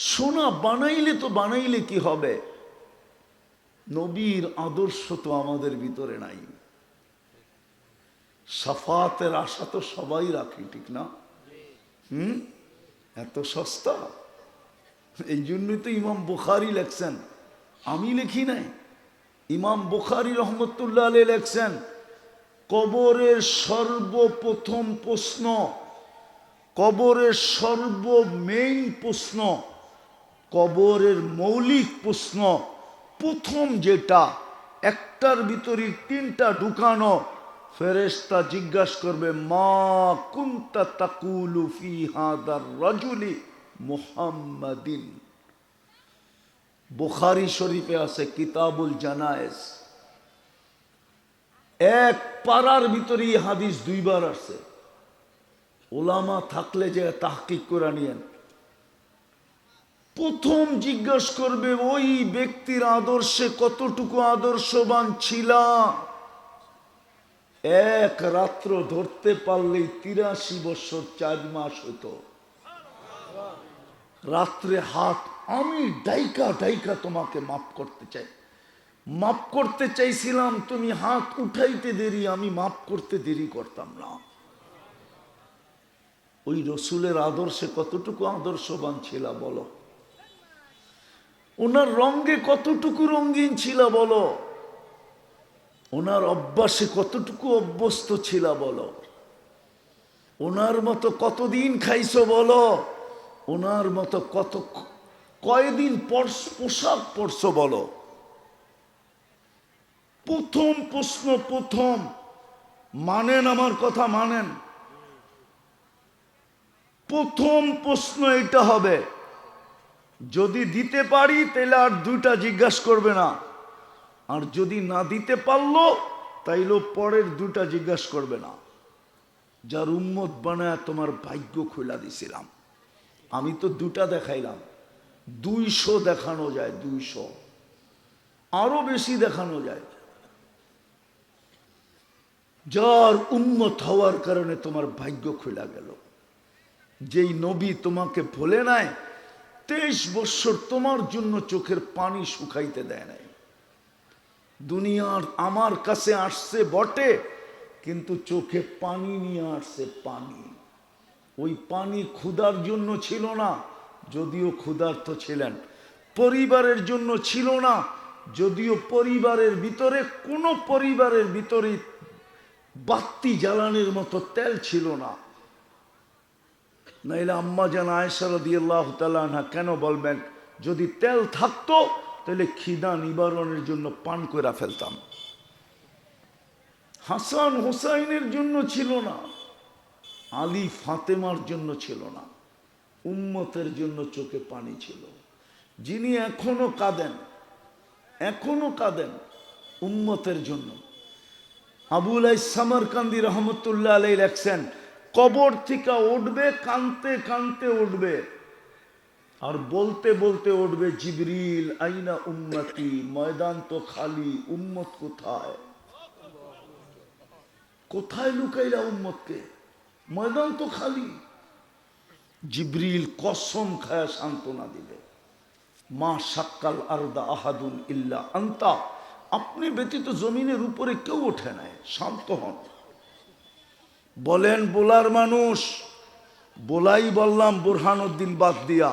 সোনা বানাইলে তো বানাইলে কি হবে, নবীর আদর্শ তো আমাদের ভিতরে নাই। সাফাতের আশা তো সবাই রাখি, ঠিক না? এত সস্তা। এই জন্যই তো ইমাম বুখারী লেখছেন, আমি লিখি নাই, ইমাম বুখারী রহমতুল্লাহ আলাইহি লেখছেন, কবরের সর্বপ্রথম প্রশ্ন, কবরের মেইন প্রশ্ন, কবরের মৌলিক প্রশ্ন, প্রথম যেটা, একটার ভিতরে তিনটা ঢুকানো, ফেরেশতা জিজ্ঞাসা করবে মা কুনতা তাকুলু ফি হাদার রাজুলি মুহাম্মাদিন। বুখারী শরীফে আছে কিতাবুল জানায়েজ, এক পারার ভিতরে হাদিস দুইবার আছে। ওলামা থাকলে যে তাহকিক করে নিয়েন। প্রথম জিজ্ঞাসা করবে ওই ব্যক্তির আদর্শে কতটুকু আদর্শবান ছিলা। এক রাত্র ধরতে পারলেই 83 বছর 4 মাস হতো। রাত্রে হাত, আমি ডাইকা ডাইকা তোমাকে মাফ করতে চাই, মাফ করতে চাইছিলাম, তুমি হাত উঠাইতে দেরি, আমি মাফ করতে দেরি করতাম না। ওই রসুলের আদর্শে কতটুকু আদর্শবান ছিল বলো, ওনার রঙে কতটুকু রঙিন ছিল বলো, ওনার অভ্যাসে কতটুকু অভ্যস্ত ছিল বলো, ওনার মতো কতদিন খাইছো বলো, ওনার মতো কয়দিন পোশাক পরছো বলো। প্রথম প্রশ্ন, প্রথম মানেন, আমার কথা মানেন, প্রথম প্রশ্ন এটা হবে। যদি দিতে পারি তাহলে আর দুইটা জিজ্ঞাসা করবে না, আর যদি না দিতে পারলো তাইলে পরের দুটা জিজ্ঞাসা করবে না। যার উম্মত বানায় তোমার ভাগ্য খুলা দিছিলাম, আমি তো দুটা দেখাইলাম, 200 দেখানো যায়, 200 আরো বেশি দেখানো যায়। যার উম্মত হওয়ার কারণে তোমার ভাগ্য খুলা গেল। যেই নবী তোমাকে ভুলে নাই, 23 বছর তোমার জন্য চোখের পানি শুকাইতে দেয় নাই। দুনিয়ার আমার কাছে আসছে বটে, কিন্তু চোখে পানি নিয়ে আসছে, পানি। ওই পানি ক্ষুধার জন্য ছিল না, যদিও ক্ষুধার্ত ছিলেন। পরিবারের জন্য ছিল না, যদিও পরিবারের ভিতরে, কোনো পরিবারের ভিতরে বাতি জ্বালানোর মতো তেল ছিল না। নাইলে আম্মা জান আয়েশা রাদিয়াল্লাহু তাআলা আনহা কেন বলবেন, যদি তেল থাকতো তাহলে খিদা নিবারণের জন্য পান করে ফেলতাম। হাসান হুসাইনের জন্য ছিল না, আলী ফাতেমার জন্য ছিল না, উম্মতের জন্য চোখে পানি ছিল। যিনি এখনো কাঁদেন, এখনো কাঁদেন উম্মতের জন্য। আবুল আইস সামারকান্দি রহমতুল্লাহ আলাইহি লেখছেন, কবর থেকে উঠবে, কানতে কানতে উঠবে, আর বলতে বলতে উঠবে, জিবরিল আইনা উম্মতি, ময়দান তো খালি, উম্মত কোথায়? কোথায় লুকাইলা উম্মতকে? ময়দান তো খালি। জিবরিল কসম খায়া সান্ত্বনা দিবে, মা শাক্কাল আরদা আহাদুন ইল্লা আনতা, আপনি ব্যতীত জমিনের উপরে কেউ ওঠে নাই, শান্ত হন। বলেন বোলার মানুষ, বোলাই বললাম বুরহানুদ্দিন বাদ দিয়া,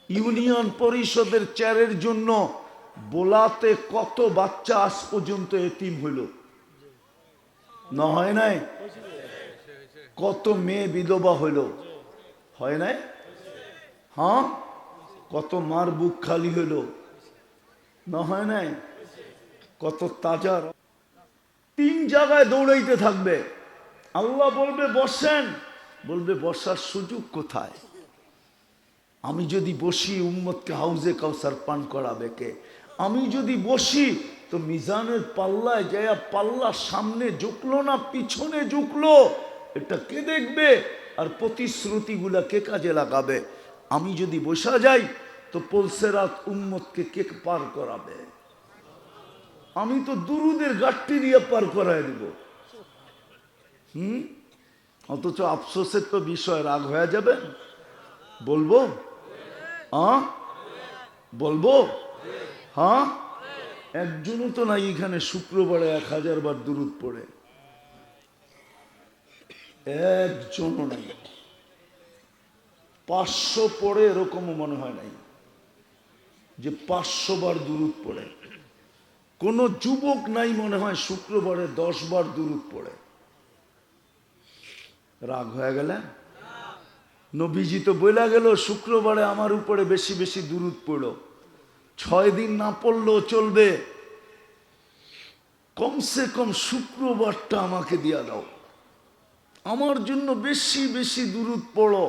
ইউনিয়ন পরিষদের চেয়ারের জন্য বোলাতে কত বাচ্চা আজ পর্যন্ত এতিম হইল না? হয় নাই? কত মেয়ে বিধবা হইল, হয় নাই? হ্যাঁ, কত মার বুক খালি হইল, না হয় নাই? কত তাজা। 3 জায়গায় দৌড়াইতে থাকবে। আল্লাহ বলবে বসেন, বলবে বসার সুযোগ কোথায়? আমি যদি বসি উম্মতকে হাউজে কাউসার পান করাবে কে? আমি যদি বসি তো মিজানের পাল্লায় যায়, পাল্লা সামনে ঝুঁকলো না পিছনে ঝুঁকলো এটা কে দেখবে? আর প্রতিশ্রুতিগুলা কে কাজে লাগাবে? আমি যদি বসা যাই তো পলসেরাত উম্মতকে কে পার করাবে? আমি তো দুরুদের গাঠটি দিয়ে পার করায় দিব। অথচ আফসোসের তো বিষয়, রাগ হয়ে যাবে। বলবো বলবো হ্যাঁ, একজনও তো নাই এখানে শুক্রবারে 1000 বার দুরুদ পড়ে, একজনও নাই। 500 পড়ে এরকমও মনে হয় নাই যে 500 বার দুরুদ পড়ে। কোন যুবক নাই মনে হয় শুক্রবারে 10 বার দুরুদ পড়ে। রাগ হয়ে গেলে? নবীজি তো বইলা গেল শুক্রবারে আমার উপরে বেশি বেশি দুরুদ পড়ো। 6 দিন না পড়লেও চলবে, কমসে কম শুক্রবারটা আমাকে দিয়া দাও, আমার জন্য বেশি বেশি দুরুদ পড়ো।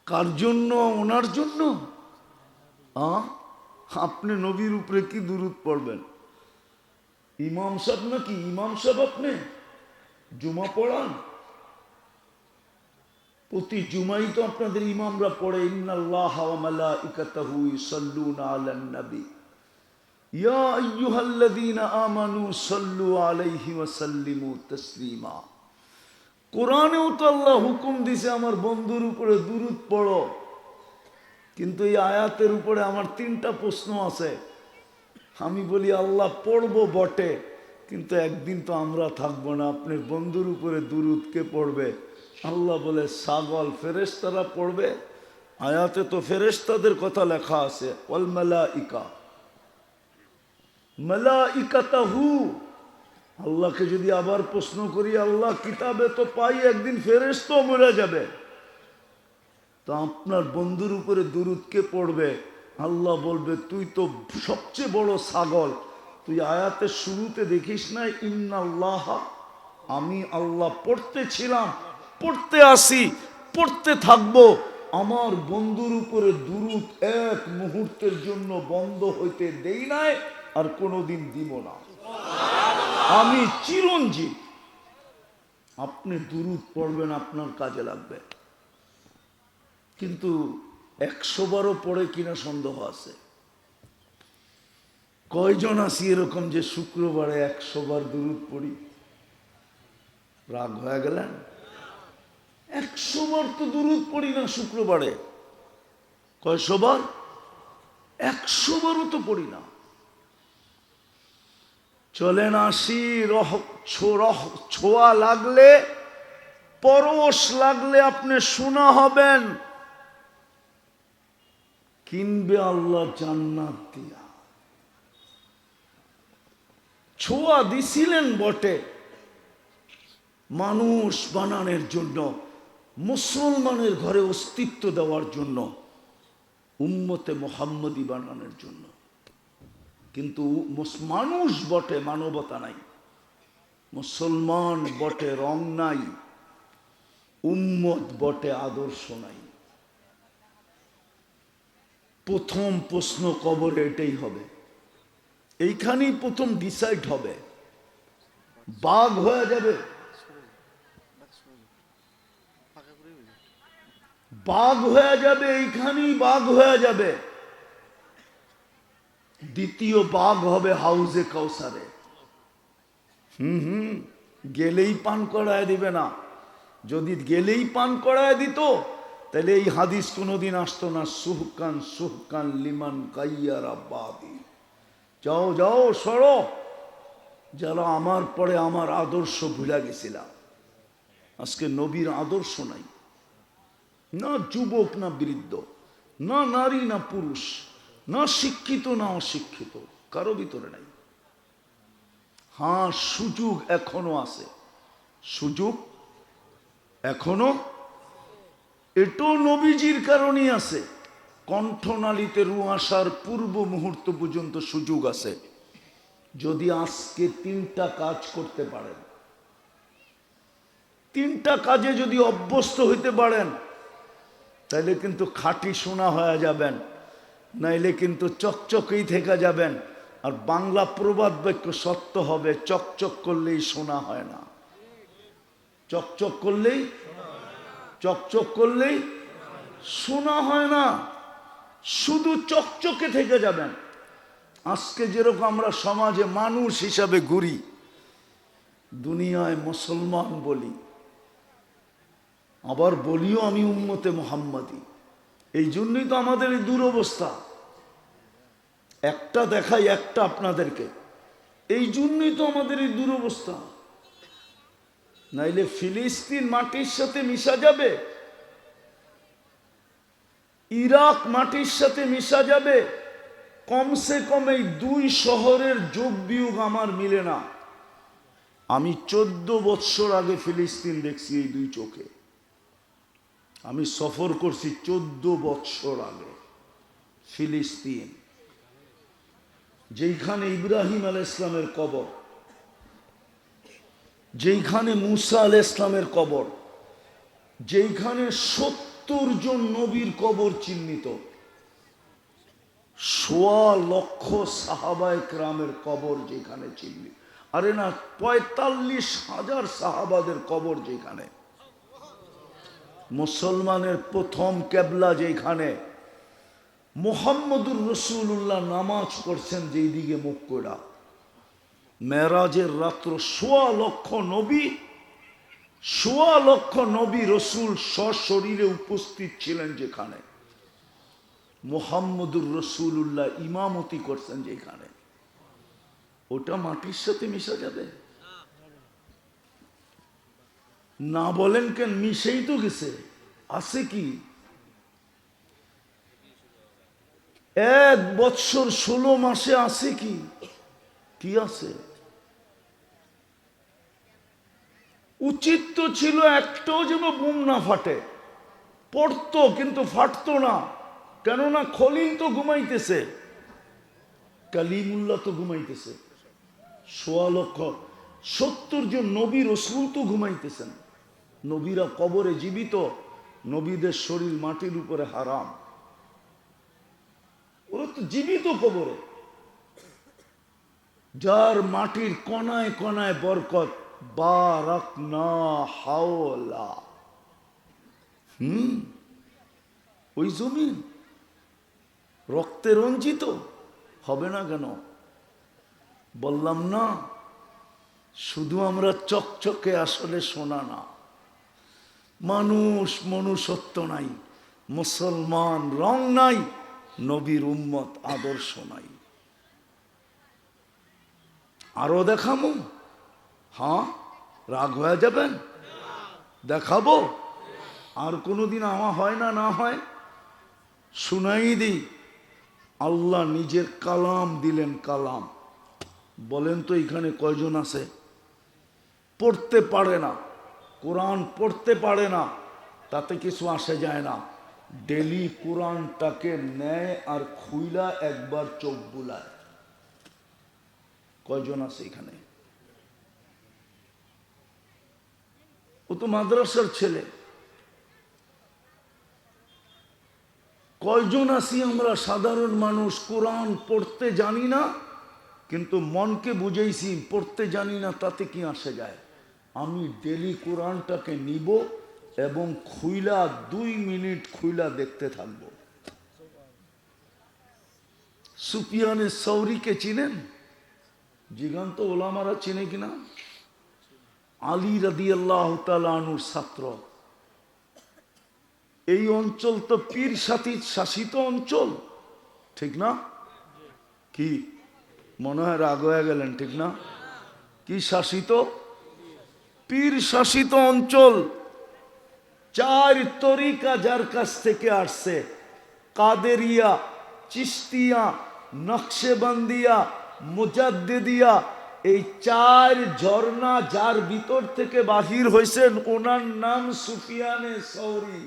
কার জন্য? ওনার জন্য। আপনি নবীর উপরে কি দুরুদ পড়বেন? ইমাম সাহেব নাকি? ইমাম সাহেব আপনি জুমা পড়ান? প্রতি জুমাই তো আপনাদের ইমামরা পড়ে ইন্নাল্লাহা ওয়া মালাইকাতাহু ইউসাল্লুনা আলান নবী ইয়া আইয়ুহাল্লাযীনা আমানু সাল্লু আলাইহি ওয়া সাল্লিমু তাসলিমা। কোরআনেও তো আল্লাহ হুকুম দিছে আমার বন্ধুর উপরে দুরুদ পড়ো, কিন্তু এই আয়াতের উপরে আমার 3টা প্রশ্ন আছে। আমি বলি আল্লাহ পড়বো বটে, কিন্তু একদিন তো আমরা থাকবো না, আপনার বন্ধুর উপরে দুরুদ কে পড়বে? আল্লাহ বলে ছাগল ফেরেশতারা পড়বে। আয়াতে তো ফেরেশতাদের কথা লেখা আছে, ওয়াল মালাইকা মালাইকাতাহু। আল্লাহকে যদি আবার প্রশ্ন করি, আল্লাহ কিতাবে তো পাই একদিন ফেরেশতাও মরে যাবে, তো আপনার বন্ধুর উপরে দুরুদ কে পড়বে? আল্লাহ বলবে তুই তো সবচেয়ে বড় ছাগল, তুই আয়াতের শুরুতে দেখিস না ইন্নাল্লাহ, আমি আল্লাহ পড়তেছিলাম, পড়তে আসি, পড়তে থাকবো, আমার বন্ধুর উপরে দুরুদ এক মুহূর্তের জন্য বন্ধ হইতে দেই নাই, আর কোনোদিন দিব না, আমি চিরঞ্জীব। আপনি দুরুদ পড়বেন, আপনার কাজে লাগবে। কিন্তু 100 বারও পড়ে কিনা সন্দেহ আছে। কয়জন আছি এরকম যে শুক্রবারে 100 বার দুরুদ পড়ি? রাগ হয়ে গেলেন? 100 বার তো দুরুদ পড়ি না শুক্রবারে। কয়শো বার? 100 বারও তো পড়ি না। চলেন আসি, ছোঁয়া লাগলে, পরশ লাগলে আপনি শোনা হবেন, কিনবে আল্লাহ জান্নাত দিয়া। ছোঁয়া দিছিলেন বটে মানুষ বানানোর জন্য, মুসলমানের ঘরে অস্তিত্ব দেওয়ার জন্য, উম্মতে মুহাম্মদী বানানোর জন্য, কিন্তু মানুষ বটে মানবতা নাই, মুসলমান বটে রং নাই, উম্মত বটে আদর্শ নাই। প্রথম প্রশ্ন কবরে এটাই হবে, এইখানেই প্রথম ডিসাইড হবে। বাঘ হয়ে যাবে, বাঘ হয়ে যাবে, এইখানেই বাঘ হয়ে যাবে। দ্বিতীয় বাঘ হবে হাউজে কাউসারে। গেলেই পান করায় দিবে না। যদি গেলেই পান করায় দিত তাহলে এই হাদিস কোনোদিন আসতো না, সুহকান সুহকান লিমান কাইয়ারা বাদি। যাও যাও সরো, যারা আমার পরে আমার আদর্শ ভুলে গেছিলাম। আজকে নবীর আদর্শ নাই, না যুবক না বৃদ্ধ, না নারী না পুরুষ, না শিক্ষিত না অশিক্ষিত, কারো ভিতরে নাই। হ্যাঁ, সুযোগ এখনো আছে, সুযোগ এখনো, এটাও নবীজির কারণেই আছে। কণ্ঠনালীতে রু আসার পূর্ব মুহূর্ত পর্যন্ত সুযোগ আছে। যদি আজকে 3টা কাজ করতে পারেন, 3টা কাজে যদি অভ্যস্ত হইতে পারেন, তাইলে কিন্তু খাঁটি সোনা হয়ে যাবেন, নাইলে কিন্তু চকচকেই থেকে যাবেন। আর বাংলা প্রবাদ বাক্য সত্য হবে, চকচক করলেই সোনা হয় না। চকচক করলেই সোনা হয় না, শুধু চকচকে থেকে যাবেন। আজকে যেরকম আমরা সমাজে মানুষ হিসাবে ঘুরি, দুনিয়ায় মুসলমান বলি, আবার বলিও আমি উম্মতে মুহাম্মাদি। এই জন্যই তো আমাদের এই দুরবস্থা। একটা দেখাই একটা আপনাদেরকে, এই জন্যই তো আমাদের এই দুরবস্থা। নাইলে ফিলিস্তিন মাটির সাথে মিশা যাবে, ইরাক মাটির সাথে মিশা যাবে, কমসে কম এই 2 শহরের যোগ বিয়োগ আমার মিলে না। আমি 14 বৎসর আগে ফিলিস্তিন দেখছি এই 2 চোখে। আমি সফর করছি 14 বৎসর আগে ফিলিস্তিন, যেইখানে ইব্রাহিম আলাইহিস সালামের কবর, যেইখানে মুসা আলাইহিস সালামের কবর, যেইখানে 70 জন নবীর কবর চিহ্নিত, 1.25 লক্ষ সাহাবায়ে কেরামের কবর যেখানে চিহ্নিত। আরে না, 45,000 সাহাবাদের কবর যেখানে, মুসলমানের প্রথম কেবলা যেখানে, মুহাম্মদুর রাসূলুল্লাহ নামাজ পড়ছেন যেই দিকে মুখ করে, মেরাজের রাত্র 1.25 লক্ষ নবী, 1.25 লক্ষ নবী রসুল সশরীরে উপস্থিত ছিলেন যেখানে, মুহাম্মদুর রাসূলুল্লাহ ইমামতি করছেন যেখানে, ওটা মাটির সাথে মিশা যাবে না? বলেন কেন? মিশেই তো গেছে। আছে কি? 1 বৎসর 16 মাসে আছে কি? কি আছে? উচিত তো ছিল একটাও যেন বুম না ফাটে। পড়তো কিন্তু ফাটতো না, কেননা খলিল তো ঘুমাইতেছে, কালিমুল্লাহ তো ঘুমাইতেছে, 1.25 লক্ষ 70 জন নবী রসুল তো ঘুমাইতেছেন। নবীরা কবরে জীবিত, নবীদের শরীর মাটির উপরে হারাম, ওরা তো জীবিত কবরে। যার মাটির কণায় কণায় বরকত, বারাকনা হাওলা, ওই জমিন রক্তে রঞ্জিত হবে না কেন? বললাম না, শুধু আমরা চকচকে আসলে সোনা না, মানুষ মনুষ্যত্ব নাই, মুসলমান রং নাই, নবীর উম্মত আদর্শ নাই। আরো দেখাবো? হ্যাঁ, রাগ হয়ে যাবেন? দেখাবো। আর কোনোদিন আমার হয় না, না হয় শুনাই দিই। আল্লাহ নিজের কালাম দিলেন, কালাম। বলেন তো এখানে কয়জন আছে পড়তে পারে না, কোরআন পড়তে পারে না? তাতে কিছু আসে যায় না, ডেলি কোরআনটাকে নেয় আর খুইলা একবার চোখ বুলায়। কয়জন আছে এখানে? ও তো মাদ্রাসার ছেলে। কয়জন আছি আমরা সাধারণ মানুষ, কোরআন পড়তে জানি না, কিন্তু মনকে বুঝাইছি পড়তে জানি না, তাতে কি আসে যায়? আমি ডেলি কোরআনটাকে নিব এবং খুইলা 2 মিনিট খুইলা দেখতে থাকব। সুফিয়ানে সৌরিকে চিনেন? জিগান্ত ওলামারা চিনে কিনা? আলী রাদিয়াল্লাহু তাআলা আনহুর ছাত্র। এই অঞ্চল তো পীর শাসিত অঞ্চল, ঠিক না? কি মনে হয় রাগ হয়ে গেলেন? ঠিক না? কি শাসিত? পীর শাসিত অঞ্চল। 4 তরিকা যার কাছ থেকে আসছে, কাদেরিয়া, চিশতিয়া, নকশেবন্দিয়া, মুজাদ্দিদিয়া, এই 4 ঝর্ণা যার ভিতর থেকে বাহির হয়েছেন, ওনার নাম সুফিয়ানে সৌরি।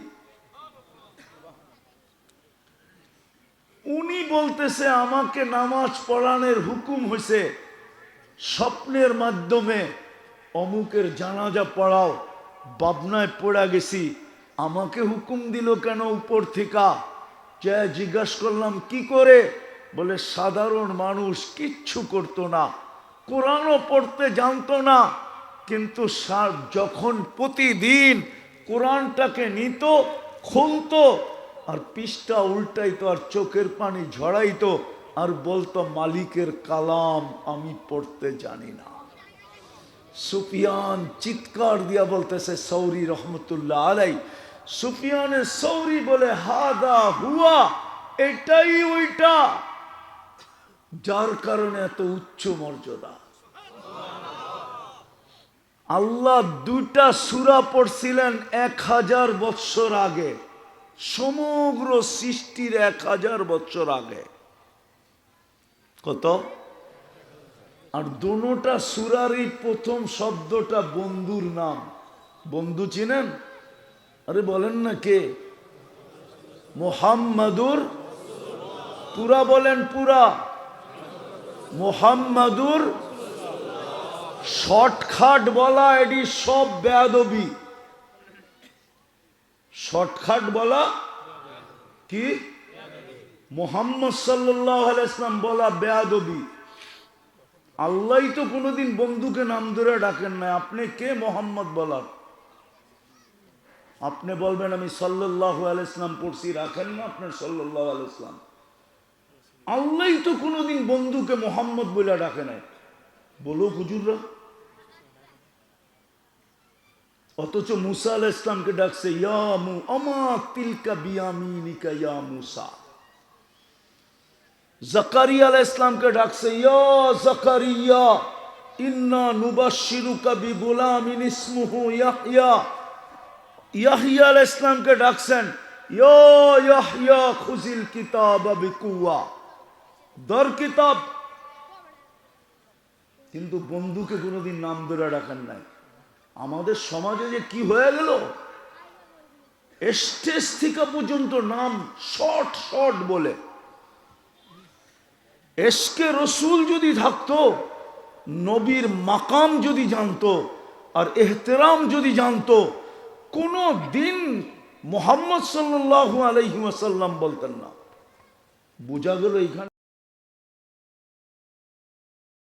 উনি বলতেছে আমাকে নামাজ পড়ানোর হুকুম হয়েছে, স্বপ্নের মাধ্যমে অমুকের জানাজা পড়াও, বাবনায় পড়া গেছি, আমাকে হুকুম দিল কেন উপর থেকে? যা জিজ্ঞাসা করলাম কি করে, বলে সাধারণ মানুষ কিচ্ছু করতো না, কোরআনও পড়তে জানতো না, কিন্তু যখন প্রতিদিন কোরআনটাকে নিত, খুলতো আর পৃষ্ঠা উল্টাইতো আর চোখের পানি ঝরাইতো আর বলতো মালিকের কালাম আমি পড়তে জানি না। সুফিয়ান চিৎকার দিয়া বলতেছে, সৌরি রহমতুল্লাহ আলাই, সুফিয়ানের সৌরি বলে হাদা হুয়া, এটাই ওইটা যার কারণে এত উচ্চ মর্যাদা। আল্লাহ দুইটা সূরা পড়ছিলেন 1000 বৎসর আগে, সমগ্র সৃষ্টির 1000 বৎসর আগে। কত? আর দোনোটা সূরারই প্রথম শব্দটা বন্ধুর নাম। বন্ধু চিনেন? আরে বলেন না কে? মুহাম্মাদুর, পুরা বলেন, পুরা মুহাম্মাদুর। শর্টকাট বলা এটি সব বেয়াদবি। শর্টকাট বলা কি? মুহাম্মদ সাল্লাল্লাহু আলাইহি ওয়াসাল্লাম বলা বেয়াদবি। আল্লাহ তো কোনোদিন বন্ধুকে নাম ধরে ডাকেন না, আপনি কে মোহাম্মদ বলার? আপনি বলবেন আমি সাল্লাল্লাহু আলাইহি ওয়াসাল্লাম পড়ছি, রাখেন না আপনার সাল্লাল্লাহু আলাইহি ওয়াসাল্লাম। আল্লাহ তো কোনোদিন বন্ধুকে মোহাম্মদ বলে ডাকে নাই, বলো হুজুররা। অথচ মুসা আলাইহিস সালামকে ডাকছে ইয়া আমা তিলকা বিয়ামিনিকা ইয়া মুসা। জাকারিয়া আলাইহিস সালামকে ডাকছে ইয়া জাকারিয়া ইন্না নুবাশশিরুকা বিগুলামিন ইসমুহু ইয়াহইয়া। ইয়াহইয়া আলাইহিস সালামকে ডাকছেন ইয়া ইয়াহইয়া খুযিল কিতাবা বিকুওয়া, দর কিতাব। কিন্তু বন্ধুকে কোনোদিন নাম ধরে ডাকেন নাই। আমাদের সমাজে যে কি হয়ে গেল, স্টেজ থেকে পর্যন্ত নাম শর্ট শর্ট বলে। এশকে রসুল যদি থাকতো, নবীর মাকাম যদি জানতো আর এহতেরাম যদি জানতো, কোনো দিন মুহাম্মদ সাল্লাল্লাহু আলাইহি ওয়াসাল্লাম বলতেন না। বোঝা গেল এইখানে